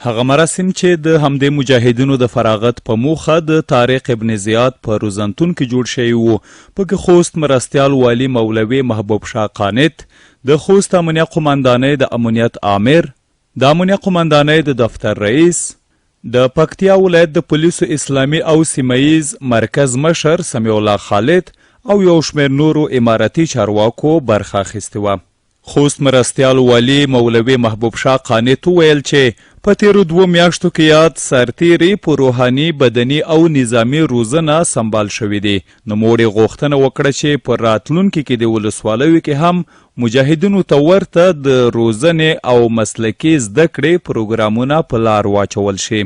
هغه مراسم چې د همدې مجاهدینو د فراغت په موخه د طارق ابن زیاد په روزنتون کې جوړ شوی و. پکې خوست مرستیال والی مولوي محبوب شاه قانت، د خوست امنیه قماندانۍ د امنیت آمر، د امنیه قماندانۍ د دفتر رئیس، د پکتیا ولایت د پولیسو اسلامي او سیمهیز مرکز مشر سمیع الله خالد او یو شمېر نورو اماراتي چارواکو برخه اخیستې وه. خوست مرستیال والی مولوي محبوب شاه قانت وویل چې په تیرو 2 میاشتو کې یاد سرتیري په روحاني، بدني او نظامي روزنه سمبال شوي دي. نوموړي غوښتنه وکړه چې په راتلونکي کې د ولسوالیو کې هم مجاهدینو ته ورته د روزنې او مسلکي زده کړې پروګرامونه په لار واچول شي.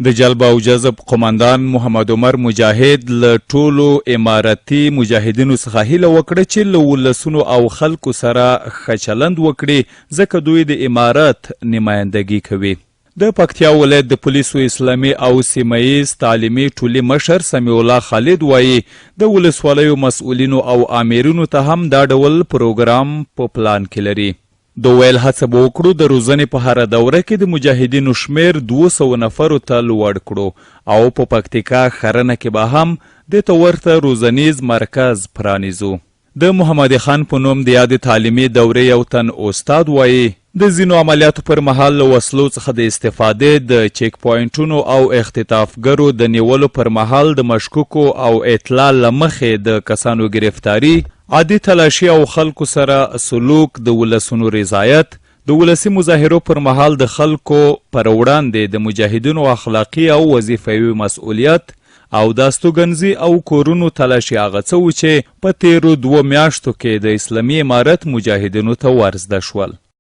د جلب او جذب قماندان محمد عمر مجاهد له ټولو اماراتي مجاهدینو څخه هیله وکړه چې له ولسونو او خلکو سره ښه چلند وکړي، ځکه دوی د امارات نمایندګي کوي. د پکتیا ولایت د پولیسو اسلامي او سیمهیز تعلیمي ټولي مشر سمیع الله خالد وایي د ولسوالیو مسؤلینو او آمیرینو ته هم دا ډول پروګرام په پلان کې لري. د ویل هڅه به وکړو د روزنې په هره دوره کې د مجاهدینو شمیر 200 نفرو ته لوړ کړو او په پکتیکا خرنه کې به هم د ته ورته روزنیز مرکز پرانیزو. د محمد خان په نوم د یاد تعلیمي دورې یو تن استاد وایي د ځینو عملیاتو پر مهال له وسلو څخه د استفادې، د چیک پوینټونو او اختطافګرو د نیولو پر مهال د مشکوکو او اطلاع له مخې د کسانو گرفتاری، عادي تلاشي او خلکو سره سلوک، د ولسونو رضایت، د ولسي مظاهرو پر مهال د خلکو پر وړاندې د مجاهدینو اخلاقي او وظیفوي مسؤلیت او د استوګنځي او کورونو تلاشي هغه څه و چې په تیرو 2 میاشتو کې د اسلامي امارت مجاهدینو ته ورزده شول.